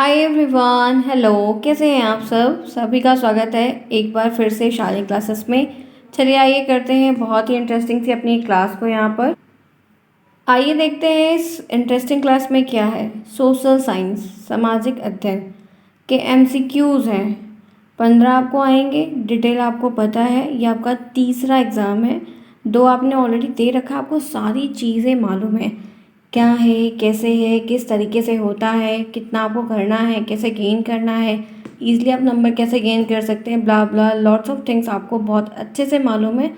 Hi everyone, hello. कैसे हैं आप सब? सभी का स्वागत है एक बार फिर से शालिनी क्लासेस में। चलिए आइए करते हैं बहुत ही इंटरेस्टिंग सी अपनी क्लास को यहाँ पर। आइए देखते हैं इस इंटरेस्टिंग क्लास में क्या है। सोशल साइंस, सामाजिक अध्ययन के एमसीक्यूज़ हैं। 15 आपको आएंगे। डिटेल आपको पता है, ये आपका तीसरा एग्ज़ाम है। 2 आपने ऑलरेडी दे रखा, आपको सारी चीज़ें मालूम है क्या है, कैसे है, किस तरीके से होता है, कितना आपको करना है, कैसे गेन करना है, ईज़िली आप नंबर कैसे गेन कर सकते हैं, ब्ला ब्ला लॉट्स ऑफ थिंग्स आपको बहुत अच्छे से मालूम है।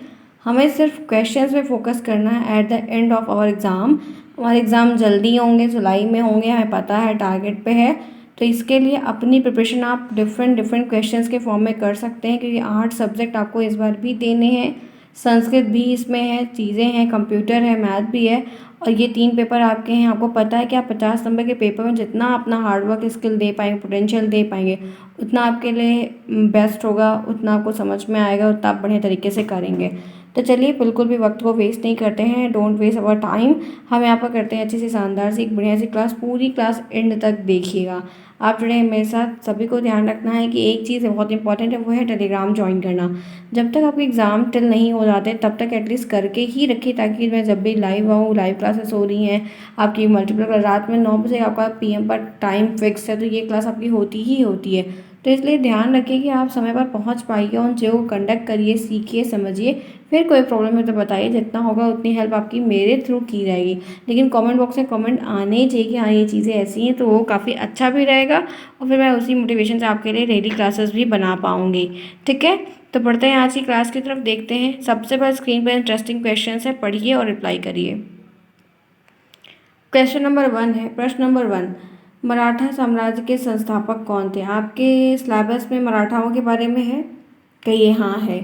हमें सिर्फ क्वेश्चंस पे फोकस करना है at the end of our exam. हमारे एग्ज़ाम जल्दी होंगे, जुलाई में होंगे, हमें पता है, टारगेट पे है। तो इसके लिए अपनी प्रिपरेशन आप डिफरेंट डिफरेंट क्वेश्चंस के फॉर्म में कर सकते हैं, क्योंकि 8 सब्जेक्ट आपको इस बार भी देने हैं। संस्कृत भी इसमें है, चीज़ें हैं, कंप्यूटर है, मैथ भी है। और ये 3 पेपर आपके हैं। आपको पता है कि आप 50 नंबर के पेपर में जितना अपना हार्डवर्क स्किल दे पाएंगे, पोटेंशियल दे पाएंगे, उतना आपके लिए बेस्ट होगा, उतना आपको समझ में आएगा, उतना आप बढ़िया तरीके से करेंगे। तो चलिए बिल्कुल भी वक्त को वेस्ट नहीं करते हैं, डोंट वेस्ट अवर टाइम। हम यहाँ पर करते हैं अच्छी सी शानदार सी एक बढ़िया सी क्लास। पूरी क्लास एंड तक देखिएगा। आप जुड़े हैं मेरे साथ। सभी को ध्यान रखना है कि एक चीज़ बहुत इंपॉर्टेंट है, वो है टेलीग्राम ज्वाइन करना। जब तक आपके एग्ज़ाम टिल नहीं हो जाते तब तक एटलीस्ट करके ही रखिए, ताकि मैं जब भी लाइव आऊँ, लाइव क्लासेस हो रही हैं आपकी मल्टीपल, रात में 9 बजे आपका पीएम पर टाइम फिक्स है, तो ये क्लास आपकी होती ही होती है। तो इसलिए ध्यान रखिए कि आप समय पर पहुंच पाइए, उन चीज़ों को कंडक्ट करिए, सीखिए, समझिए। फिर कोई प्रॉब्लम है तो बताइए, जितना होगा उतनी हेल्प आपकी मेरे थ्रू की जाएगी। लेकिन कमेंट बॉक्स में कमेंट आने ही चाहिए कि हाँ ये चीज़ें ऐसी हैं, तो वो काफ़ी अच्छा भी रहेगा और फिर मैं उसी मोटिवेशन से आपके लिए डेली क्लासेस भी बना पाऊँगी। ठीक है, तो पढ़ते हैं आज की क्लास की तरफ। देखते हैं। सबसे पहले स्क्रीन पर इंटरेस्टिंग क्वेश्चन है, पढ़िए और रिप्लाई करिए। क्वेश्चन नंबर 1 है, प्रश्न नंबर 1, मराठा साम्राज्य के संस्थापक कौन थे? आपके सिलेबस में मराठाओं के बारे में है? कहिए हाँ है।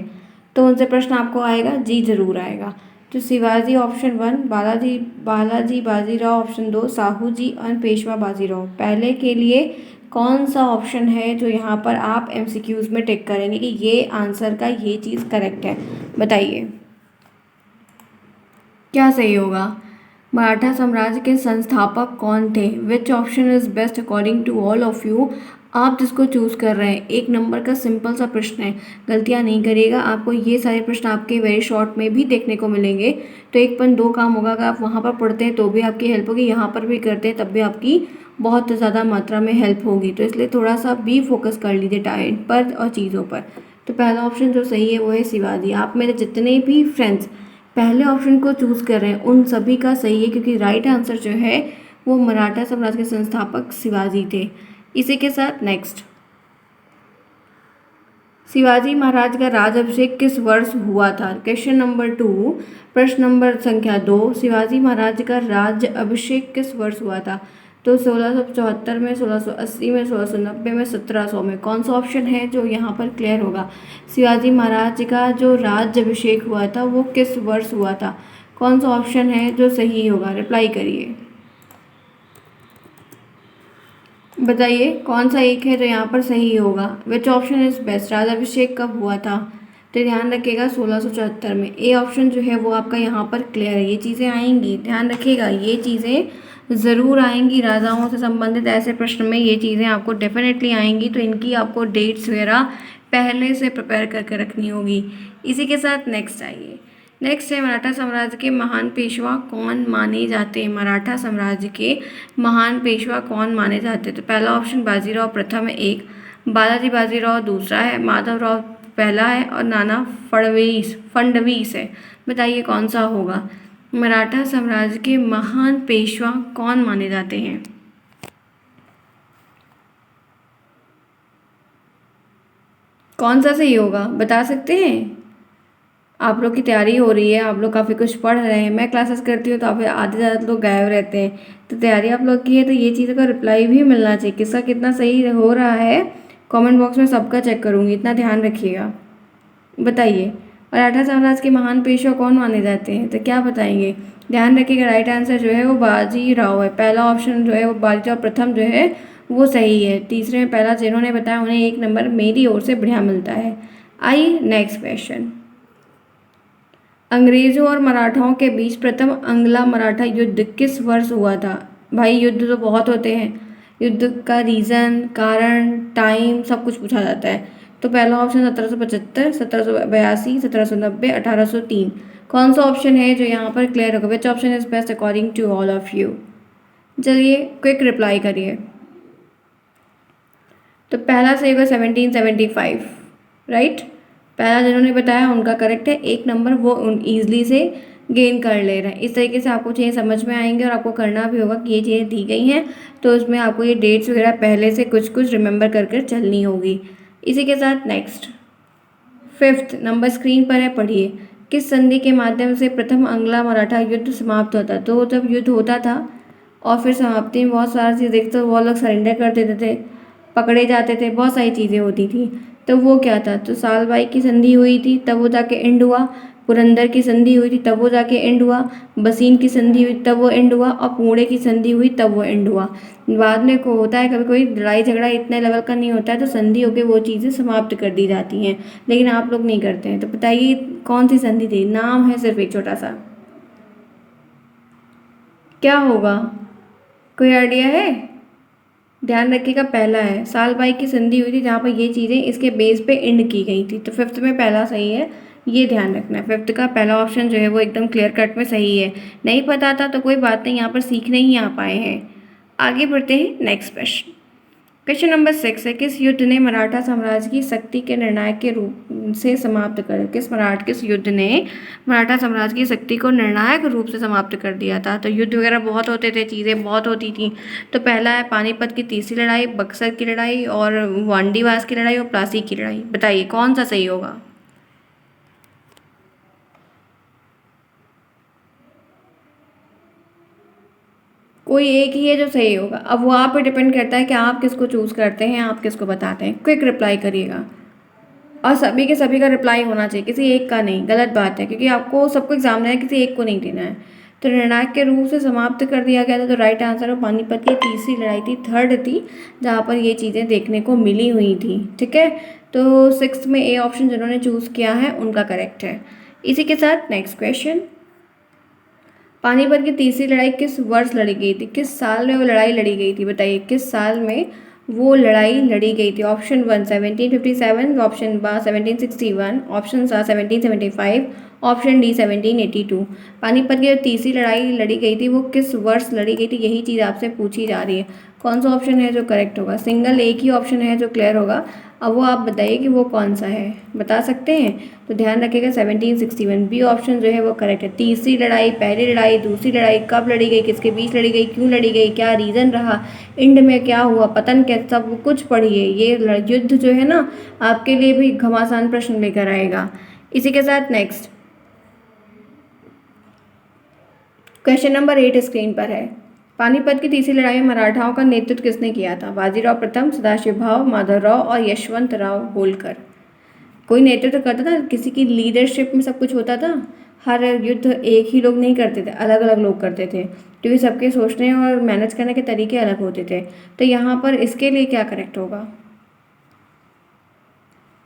तो उनसे प्रश्न आपको आएगा, जी जरूर आएगा। तो शिवाजी ऑप्शन 1, बालाजी बालाजी बाजीराव ऑप्शन 2, साहू जी और पेशवा बाजीराव। पहले के लिए कौन सा ऑप्शन है जो यहाँ पर आप एमसीक्यूज में टिक करेंगे कि ये आंसर का ये चीज़ करेक्ट है? बताइए क्या सही होगा। मराठा साम्राज्य के संस्थापक कौन थे? Which option is best according to all of you? आप जिसको चूज़ कर रहे हैं। 1 नंबर का सिंपल सा प्रश्न है, गलतियां नहीं करिएगा। आपको ये सारे प्रश्न आपके वेरी शॉर्ट में भी देखने को मिलेंगे। तो 1.2 काम होगा, अगर आप वहाँ पर पढ़ते हैं तो भी आपकी हेल्प होगी, यहाँ पर भी करते हैं तब भी आपकी बहुत ज़्यादा मात्रा में हेल्प होगी। तो इसलिए थोड़ा सा भी फोकस कर लीजिए टाइम पर और चीज़ों पर। तो पहला ऑप्शन जो सही है वो है शिवाजी। आप मेरे जितने भी फ्रेंड्स पहले ऑप्शन को चूज़ कर रहे हैं उन सभी का सही है, क्योंकि राइट आंसर जो है वो मराठा साम्राज्य के संस्थापक शिवाजी थे। इसी के साथ नेक्स्ट, शिवाजी महाराज का राज्याभिषेक किस वर्ष हुआ था? क्वेश्चन नंबर 2, प्रश्न नंबर संख्या 2, शिवाजी महाराज का राज्य अभिषेक किस वर्ष हुआ था? तो 1674 में, 1680 में, 1690 में, 1700 में। कौन सा ऑप्शन है जो यहाँ पर क्लियर होगा? शिवाजी महाराज का जो राज्य अभिषेक हुआ था वो किस वर्ष हुआ था? कौन सा ऑप्शन है जो सही होगा? रिप्लाई करिए, बताइए कौन सा एक है जो यहाँ पर सही होगा। Which option is best? राज्याभिषेक कब हुआ था? तो ध्यान रखिएगा 1674 में। ए ऑप्शन जो है वो आपका यहाँ पर क्लियर है। ये चीज़ें आएंगी, ध्यान रखिएगा, ये चीज़ें ज़रूर आएंगी। राजाओं से संबंधित ऐसे प्रश्न में ये चीज़ें आपको डेफिनेटली आएंगी, तो इनकी आपको डेट्स वगैरह पहले से प्रिपेयर करके रखनी होगी। इसी के साथ नेक्स्ट आइए। नेक्स्ट है, मराठा साम्राज्य के महान पेशवा कौन माने जाते हैं? मराठा साम्राज्य के महान पेशवा कौन माने जाते हैं? तो पहला ऑप्शन बाजीराव प्रथम है एक, बालाजी बाजीराव दूसरा है, माधवराव पहला है और नाना फडणवीस है। बताइए कौन सा होगा। मराठा साम्राज्य के महान पेशवा कौन माने जाते हैं? कौन सा सही होगा बता सकते हैं? आप लोग की तैयारी हो रही है, आप लोग काफ़ी कुछ पढ़ रहे हैं। मैं क्लासेस करती हूँ तो आप आधे ज़्यादा लोग गायब रहते हैं। तो तैयारी आप लोग की है तो ये चीज़ों का रिप्लाई भी मिलना चाहिए, किसका कितना सही हो रहा है। कमेंट बॉक्स में सबका चेक करूँगी, इतना ध्यान रखिएगा। बताइए मराठा साम्राज्य के महान पेशवा कौन माने जाते हैं? तो क्या बताएंगे? ध्यान रखिएगा, राइट आंसर जो है वो बाजीराव है। पहला ऑप्शन जो है वो बाजीराव प्रथम जो है वो सही है। तीसरे में पहला जिन्होंने बताया उन्हें 1 नंबर मेरी ओर से बढ़िया मिलता है। आइए नेक्स्ट क्वेश्चन। अंग्रेजों और मराठाओं के बीच प्रथम अंग्ला मराठा युद्ध किस वर्ष हुआ था? भाई युद्ध तो बहुत होते हैं, युद्ध का रीज़न, कारण, टाइम सब कुछ पूछा जाता है। तो पहला ऑप्शन 1775, 1782, 1790, 1803। कौन सा ऑप्शन है जो यहाँ पर क्लियर होगा? Which option is best according to all of you? चलिए क्विक रिप्लाई करिए। तो पहला सही होगा 1775, राइट। पहला जिन्होंने बताया उनका करेक्ट है, एक नंबर वो ईजिली से गेन कर ले रहे हैं। इस तरीके से आपको चीज़ें समझ में आएंगे और आपको करना भी होगा कि ये चीज़ें दी गई हैं तो उसमें आपको ये डेट्स वगैरह पहले से कुछ कुछ रिमेंबर कर कर चलनी होगी। इसी के साथ नेक्स्ट 5th नंबर स्क्रीन पर है, पढ़िए। किस संधि के माध्यम से प्रथम अंग्ला मराठा युद्ध समाप्त होता? तो जब युद्ध होता था और फिर समाप्ति में बहुत सारी चीज़ देखते, तो वो लोग सरेंडर कर देते थे, पकड़े जाते थे, बहुत सारी चीज़ें होती थी। तो वो क्या था? तो सालबाई की संधि हुई थी तब वो जाके एंड हुआ, पुरंदर की संधि हुई थी तब वो जाके एंड हुआ, बसीन की संधि हुई तब वो एंड हुआ, और पुणे की संधि हुई तब वो एंड हुआ। बाद में को होता है कभी कोई लड़ाई झगड़ा इतने लेवल का नहीं होता है तो संधि होकर वो चीज़ें समाप्त कर दी जाती हैं, लेकिन आप लोग नहीं करते हैं। तो बताइए कौन सी संधि थी? नाम है सिर्फ एक छोटा सा, क्या होगा? कोई आइडिया है? ध्यान रखिएगा, पहला है सालबाई की संधि हुई थी जहाँ पर ये चीज़ें इसके बेस पे एंड की गई थी। तो 5th में पहला सही है, ये ध्यान रखना है। 5th का पहला ऑप्शन जो है वो एकदम क्लियर कट में सही है। नहीं पता था तो कोई बात नहीं, यहाँ पर सीखने ही आ पाए हैं। आगे बढ़ते हैं नेक्स्ट क्वेश्चन। क्वेश्चन नंबर 6 है, किस युद्ध ने मराठा साम्राज्य की शक्ति के निर्णायक के रूप से समाप्त कर किस युद्ध ने मराठा साम्राज्य की शक्ति को निर्णायक रूप से समाप्त कर दिया था? तो युद्ध वगैरह बहुत होते थे, चीज़ें बहुत होती थी। तो पहला है पानीपत की तीसरी लड़ाई, बक्सर की लड़ाई, और वांडीवास की लड़ाई, और प्लासी की लड़ाई। बताइए कौन सा सही होगा? कोई एक ही है जो सही होगा। अब वो आप पे डिपेंड करता है कि आप किसको चूज़ करते हैं, आप किसको बताते हैं। क्विक रिप्लाई करिएगा, और सभी के सभी का रिप्लाई होना चाहिए, किसी एक का नहीं। गलत बात है, क्योंकि आपको सबको एग्जाम देना है, किसी एक को नहीं देना है। तो निर्णायक के रूप से समाप्त कर दिया गया था, तो राइट आंसर है पानीपत की तीसरी लड़ाई थी, थर्ड थी, जहाँ पर ये चीज़ें देखने को मिली हुई थी। ठीक है, तो 6th में ए ऑप्शन जिन्होंने चूज़ किया है उनका करेक्ट है। इसी के साथ नेक्स्ट क्वेश्चन, पानीपत की तीसरी लड़ाई किस वर्ष लड़ी गई थी? किस साल में वो लड़ाई लड़ी गई थी? बताइए किस साल में वो लड़ाई लड़ी गई थी? ऑप्शन 1 1757, ऑप्शन बा 1761, ऑप्शन सा 1775, ऑप्शन डी 1782। पानीपत की जो तीसरी लड़ाई लड़ी गई थी वो किस वर्ष लड़ी गई थी, यही चीज़ आपसे पूछी जा रही है। कौन सा ऑप्शन है जो करेक्ट होगा? सिंगल एक ही ऑप्शन है जो क्लियर होगा, अब वो आप बताइए कि वो कौन सा है, बता सकते हैं? तो ध्यान रखिएगा 1761 बी ऑप्शन जो है वो करेक्ट है। तीसरी लड़ाई, पहली लड़ाई, दूसरी लड़ाई कब लड़ी गई, किसके बीच लड़ी गई, क्यों लड़ी गई, क्या रीज़न रहा, एंड में क्या हुआ, पतन क्या, सब कुछ पढ़िए। ये युद्ध जो है ना आपके लिए भी घमासान प्रश्न लेकर आएगा। इसी के साथ नेक्स्ट क्वेश्चन नंबर 8 स्क्रीन पर है, पानीपत की तीसरी लड़ाई में मराठाओं का नेतृत्व किसने किया था? बाजीराव प्रथम, सदाशिवभाव, माधवराव और यशवंतराव होलकर। कोई नेतृत्व करता था, किसी की लीडरशिप में सब कुछ होता था। हर युद्ध एक ही लोग नहीं करते थे, अलग अलग लोग करते थे, क्योंकि सबके सोचने और मैनेज करने के तरीके अलग होते थे। तो यहाँ पर इसके लिए क्या करेक्ट होगा?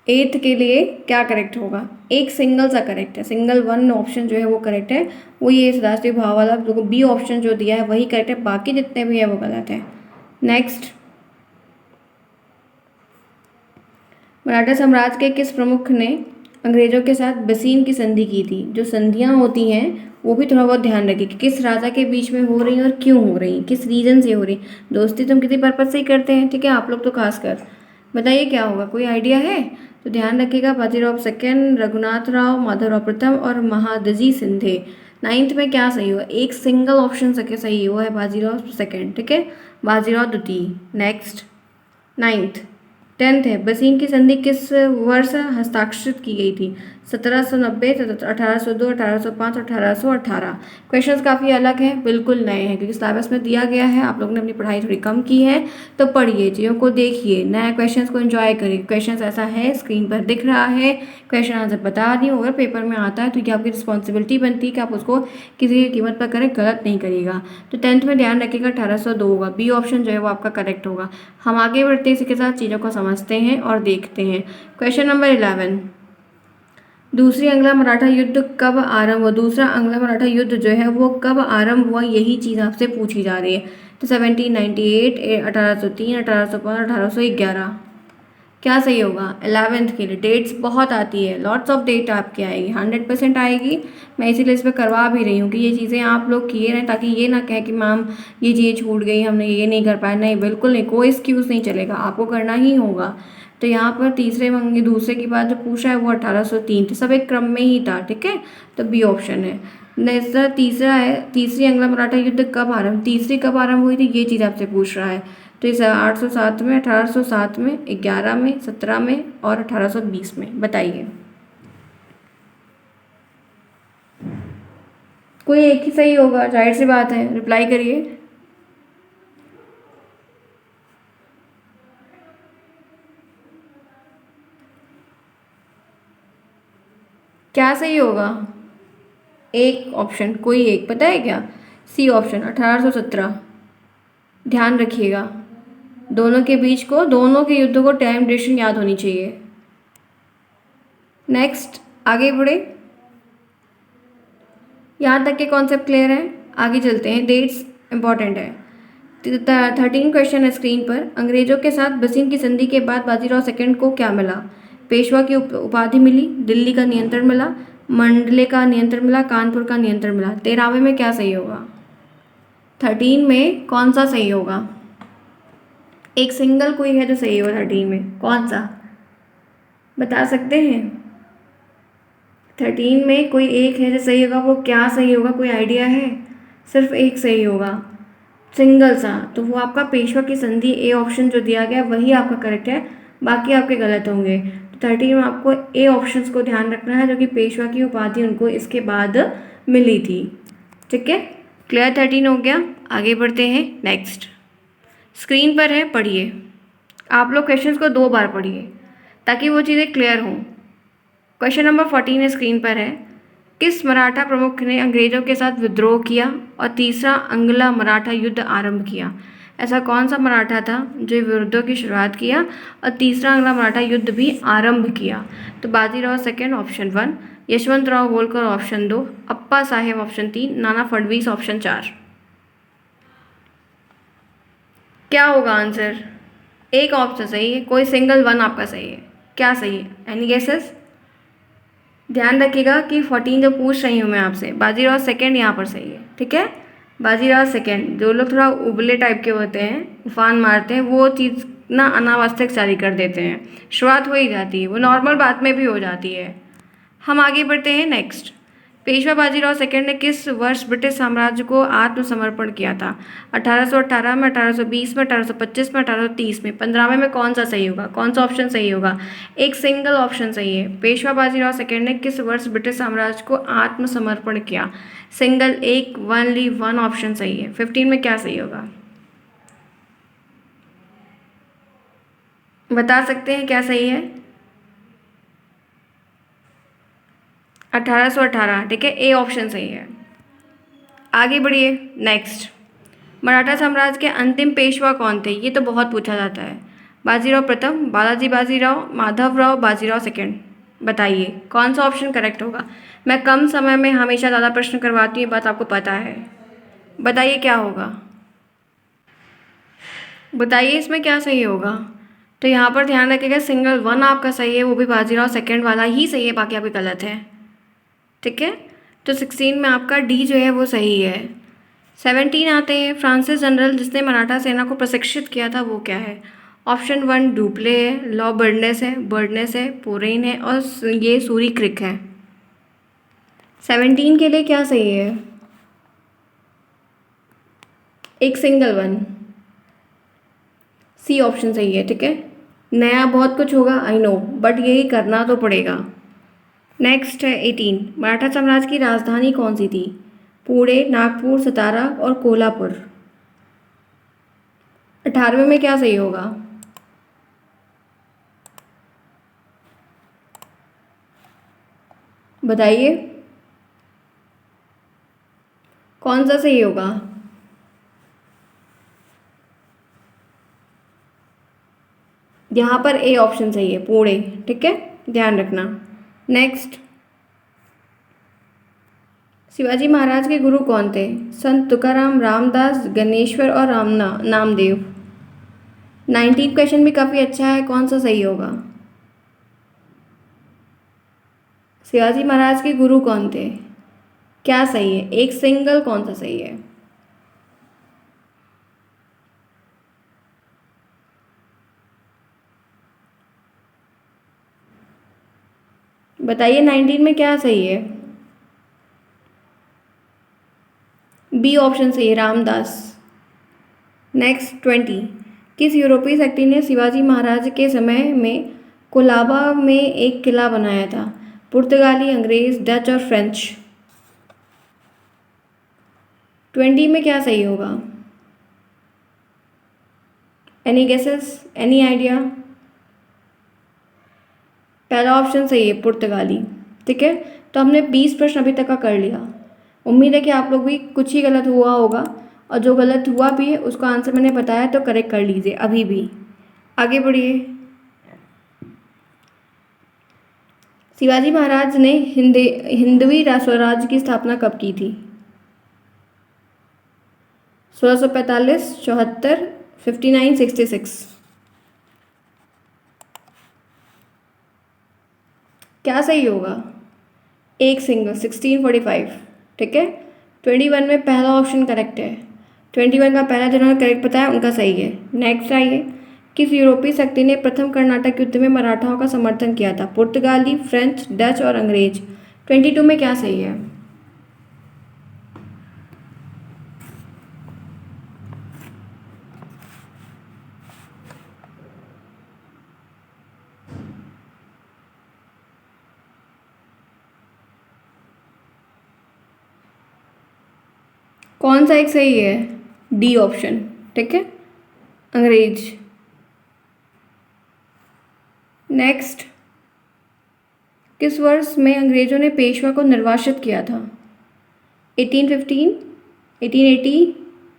8th के लिए क्या करेक्ट होगा? एक सिंगल सा करेक्ट है, सिंगल वन ऑप्शन जो है वो करेक्ट है, वो ये सदाशिव भाव वाला बी ऑप्शन जो दिया है वही करेक्ट है, बाकी जितने भी है वो गलत है। नेक्स्ट, मराठा साम्राज्य के किस प्रमुख ने अंग्रेजों के साथ बसीन की संधि की थी? जो संधियाँ होती हैं वो भी थोड़ा बहुत ध्यान रखिए कि किस राजा के बीच में हो रही हैं और क्यों हो रही हैं, किस रीजन से हो रही। दोस्ती तो हम किसी पर्पज से ही करते हैं, ठीक है, आप लोग तो खासकर। बताइए क्या होगा, कोई आइडिया है? तो ध्यान रखिएगा, बाजीराव सेकेंड, रघुनाथ राव, माधवराव प्रथम और महादजी सिंधे। 9th में क्या सही हुआ? एक सिंगल ऑप्शन सही हुआ है बाजीराव सेकेंड, ठीक है, बाजीराव द्वितीय। नेक्स्ट 9th 10th है, बसीन की संधि किस वर्ष हस्ताक्षरित की गई थी? 1790, 1802, 1805, 1818। क्वेश्चंस काफ़ी अलग हैं, बिल्कुल नए हैं, क्योंकि सिलेबस में दिया गया है, आप लोगों ने अपनी पढ़ाई थोड़ी कम की है। तो पढ़िए, चीज़ों को देखिए, नए क्वेश्चंस को एंजॉय करिए। क्वेश्चंस ऐसा है, स्क्रीन पर दिख रहा है, क्वेश्चन आंसर बता रही हूँ। अगर पेपर में आता है तो ये आपकी रिस्पॉन्सिबिलिटी बनती है कि आप उसको किसी की कीमत पर करें, गलत नहीं करिएगा। तो 10th में ध्यान रखिएगा 1802 होगा, बी ऑप्शन जो है वो आपका करेक्ट होगा। हम आगे बढ़ते इसी के साथ चीज़ों को समझते हैं और देखते हैं। क्वेश्चन नंबर 11, दूसरी अंग्ला मराठा युद्ध कब आरंभ हुआ? दूसरा अंग्ला मराठा युद्ध जो है वो कब आरंभ हुआ, यही चीज़ आपसे पूछी जा रही है। तो 1798, 1803, 1815, 1811। क्या सही होगा? 11th के लिए डेट्स बहुत आती है, लॉट्स ऑफ डेट आपकी आएगी, 100% आएगी। मैं इसीलिए इस पर करवा भी रही हूँ कि ये चीज़ें आप लोग किए रहें, ताकि ये ना कहें कि मैम ये चीज़ें छूट गई, हमने ये नहीं कर पाया। नहीं, बिल्कुल नहीं, कोई एक्सक्यूज़ नहीं चलेगा, आपको करना ही होगा। तो यहाँ पर तीसरे मंगे दूसरे के बाद जो पूछा है वो 1803 था, सब एक क्रम में ही था, ठीक है। तो बी ऑप्शन है। नेक्स्ट तीसरा है, तीसरी अंग्ला मराठा युद्ध कब आरंभ, तीसरी कब आरंभ हुई थी, ये चीज़ आपसे पूछ रहा है। तो इस 807 में, 1807 में, 11 में, 17 में और 1820 में, बताइए। कोई एक ही सही होगा, जाहिर सी बात है, रिप्लाई करिए। क्या सही होगा? एक ऑप्शन, कोई एक पता है क्या? C option 1817। ध्यान रखिएगा, दोनों के बीच को, दोनों के युद्ध को टाइम ड्यूरेशन याद होनी चाहिए। नेक्स्ट, आगे बढ़े, यहाँ तक के कॉन्सेप्ट क्लियर है, आगे चलते हैं। डेट्स इंपॉर्टेंट है। 13 क्वेश्चन है स्क्रीन पर। अंग्रेजों के साथ बसीन की संधि के बाद बाजीराव सेकंड को क्या मिला? पेशवा की उपाधि मिली, दिल्ली का नियंत्रण मिला, मंडले का नियंत्रण मिला, कानपुर का नियंत्रण मिला। 13वें में क्या सही होगा? 13 में कौन सा सही होगा? एक सिंगल कोई है जो सही होगा 13 में, कौन सा बता सकते हैं? 13 में कोई एक है जो सही होगा, वो क्या सही होगा, कोई आइडिया है? सिर्फ एक सही होगा, सिंगल सा, तो वो आपका पेशवा की संधि, ए ऑप्शन जो दिया गया वही आपका करेक्ट है, बाकी आपके गलत होंगे। तो 13 में आपको ए ऑप्शंस को ध्यान रखना है, जो कि पेशवा की उपाधि उनको इसके बाद मिली थी, ठीक है। क्लियर? 13 हो गया। आगे बढ़ते हैं। नेक्स्ट स्क्रीन पर है, पढ़िए। आप लोग क्वेश्चंस को 2 बार पढ़िए ताकि वो चीज़ें क्लियर हों। क्वेश्चन नंबर 14 स्क्रीन पर है। किस मराठा प्रमुख ने अंग्रेजों के साथ विद्रोह किया और तीसरा अंग्ला मराठा युद्ध आरंभ किया? ऐसा कौन सा मराठा था जो विद्रोह की शुरुआत किया और तीसरा अंग्ला मराठा युद्ध भी आरंभ किया? तो Bajirao second option 1, Yashwantrao Holkar option 2, अप्पा साहेब ऑप्शन 3, नाना फडणवीस ऑप्शन 4। क्या होगा आंसर? एक ऑप्शन सही है, कोई सिंगल वन आपका सही है। क्या सही है? Any guesses? ध्यान रखिएगा कि 14 जो पूछ रही हूँ मैं आपसे, बाजीराव सेकंड यहाँ पर सही है, ठीक है। बाजीराव सेकंड, जो लोग थोड़ा उबले टाइप के होते हैं, उफान मारते हैं, वो चीज़ ना अनावश्यक जारी कर देते हैं, शुरुआत हो ही जाती है, वो नॉर्मल बात में भी हो जाती है। हम आगे बढ़ते हैं। नेक्स्ट, पेशवा बाजीराव सेकंड ने किस वर्ष ब्रिटिश साम्राज्य को आत्मसमर्पण किया था? 1818 में, 1820 में, 1825 में, 1830 में। 15वें में कौन सा सही होगा? कौन सा ऑप्शन सही होगा? एक सिंगल ऑप्शन सही है। पेशवा बाजीराव सेकंड ने किस वर्ष ब्रिटिश साम्राज्य को आत्मसमर्पण किया? सिंगल, एक, ओनली वन ऑप्शन सही है। 15 में क्या सही होगा? बता सकते हैं क्या सही है? 1818, ठीक है, ए ऑप्शन सही है। आगे बढ़िए। नेक्स्ट, मराठा साम्राज्य के अंतिम पेशवा कौन थे? ये तो बहुत पूछा जाता है। बाजीराव प्रथम, बालाजी बाजीराव, माधवराव, बाजीराव सेकंड। बताइए कौन सा ऑप्शन करेक्ट होगा? मैं कम समय में हमेशा ज़्यादा प्रश्न करवाती हूँ, ये बात आपको पता है। बताइए क्या होगा? बताइए इसमें क्या सही होगा? तो यहाँ पर ध्यान रखिएगा, सिंगल वन आपका सही है, वो भी बाजीराव सेकंड वाला ही सही है, बाकी आपके गलत है, ठीक है। तो 16 में आपका डी जो है वो सही है। 17 आते हैं। फ्रांसिस जनरल जिसने मराठा सेना को प्रशिक्षित किया था वो क्या है? ऑप्शन 1 डुप्ले है, लॉ बर्डनेस है, पोरेन है और ये सूरी क्रिक है। 17 के लिए क्या सही है? एक सिंगल वन, सी ऑप्शन सही है, ठीक है। नया बहुत कुछ होगा, आई नो, बट यही करना तो पड़ेगा। नेक्स्ट है 18, मराठा साम्राज्य की राजधानी कौन सी थी? पुणे, नागपुर, सतारा और कोल्हापुर। 18वें में क्या सही होगा? बताइए कौन सा सही होगा? यहाँ पर ए ऑप्शन सही है, पुणे, ठीक है, ध्यान रखना। नेक्स्ट, शिवाजी महाराज के गुरु कौन थे? संत तुकाराम, रामदास, गणेश्वर और नामदेव। 19 क्वेश्चन भी काफ़ी अच्छा है, कौन सा सही होगा? शिवाजी महाराज के गुरु कौन थे? क्या सही है? एक सिंगल कौन सा सही है? बताइए 19 में क्या सही है? बी ऑप्शन सही है, रामदास। नेक्स्ट 20, किस यूरोपीय शक्ति ने शिवाजी महाराज के समय में कोलाबा में एक किला बनाया था? पुर्तगाली, अंग्रेज, डच और फ्रेंच। 20 में क्या सही होगा? Any guesses, any idea? पहला ऑप्शन सही है, पुर्तगाली। ठीक है, तो हमने 20 प्रश्न अभी तक का कर लिया। उम्मीद है कि आप लोग भी कुछ ही गलत हुआ होगा, और जो गलत हुआ भी है उसका आंसर मैंने बताया तो करेक्ट कर लीजिए अभी भी। आगे बढ़िए। शिवाजी महाराज ने हिंदवी स्वराज की स्थापना कब की थी? 1645, 74, 59, 66। क्या सही होगा? एक सिंगल, 1645। ठीक है, 21 में पहला ऑप्शन करेक्ट है। 21 का पहला जिन्होंने करेक्ट बताया उनका सही है। नेक्स्ट आइए, किस यूरोपीय शक्ति ने प्रथम कर्नाटक युद्ध में मराठाओं का समर्थन किया था? पुर्तगाली, फ्रेंच, डच और अंग्रेज। 22 में क्या सही है? कौन सा एक सही है? D option. ठीक है, अंग्रेज। नेक्स्ट, किस वर्ष में अंग्रेजों ने पेशवा को निर्वासित किया था? 1815, 1880,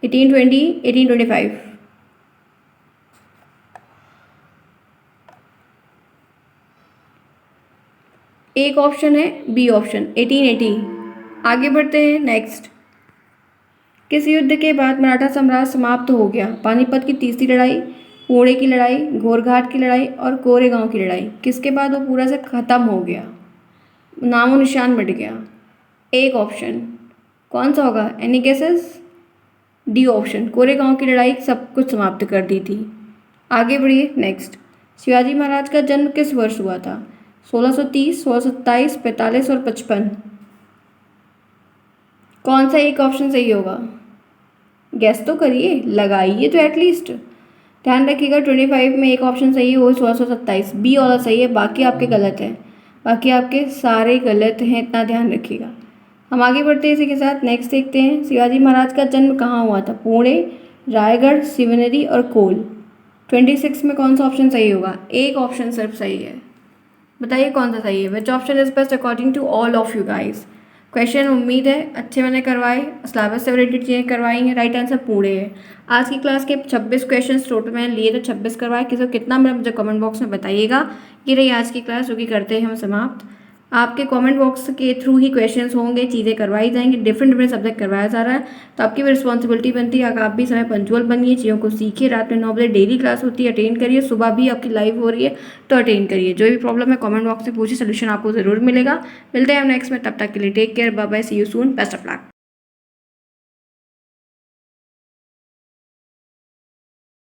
1820, 1825। एक ऑप्शन है बी ऑप्शन, 1880। आगे बढ़ते हैं। नेक्स्ट, किस युद्ध के बाद मराठा साम्राज्य समाप्त हो गया? पानीपत की तीसरी लड़ाई, पुणे की लड़ाई, घोरघाट की लड़ाई और कोरेगांव की लड़ाई। किसके बाद वो पूरा से ख़त्म हो गया, नामो निशान मिट गया? एक ऑप्शन, कौन सा होगा? Any guesses? D option, Koregaon की लड़ाई सब कुछ समाप्त कर दी थी। आगे बढ़िए। नेक्स्ट, शिवाजी महाराज का जन्म किस वर्ष हुआ था? 1630, 1627, 45 और 55। कौन सा एक ऑप्शन सही होगा? गैस तो करिए, लगाइए तो एटलीस्ट। ध्यान रखिएगा 25 में एक ऑप्शन सही है, वो 1627। बी वाला सही है, बाकी आपके गलत हैं। बाकी आपके सारे गलत हैं, इतना ध्यान रखिएगा। हम आगे बढ़ते हैं इसी के साथ। नेक्स्ट देखते हैं, शिवाजी महाराज का जन्म कहाँ हुआ था? पुणे, रायगढ़, शिवनेरी और कोल। 26 में कौन सा ऑप्शन सही होगा? एक ऑप्शन सिर्फ सही है, बताइए कौन सा सही है? Which option is best according to all of you guys? Question उम्मीद है अच्छे मैंने करवाए, सिलेबस से रिलेटेड चीज़ें करवाई हैं। राइट आंसर पूरे है। आज की क्लास के 26 क्वेश्चन टोटल मैंने लिए थे, 26 करवाए। किसी को कितना मिला मुझे कमेंट बॉक्स में बताइएगा। ये रही आज की क्लास, जो कि करते हैं हम समाप्त। आपके कमेंट बॉक्स के थ्रू ही क्वेश्चंस होंगे, चीज़ें करवाई जाएंगी, डिफरेंट सब्जेक्ट करवाया जा रहा है। तो आपकी भी रिस्पॉन्सिबिलिटी बनती है, आप भी समय पंचुअल बनिए, चीज़ों को सीखिए। रात में 9 बजे डेली क्लास होती है, अटेंड करिए। सुबह भी आपकी लाइव हो रही है तो अटेंड करिए। जो भी प्रॉब्लम है कमेंट बॉक्स में पूछिए, सोल्यूशन आपको ज़रूर मिलेगा। मिलते हैं हम नेक्स्ट में, तब तक के लिए take care, bye bye, see you soon, best of luck.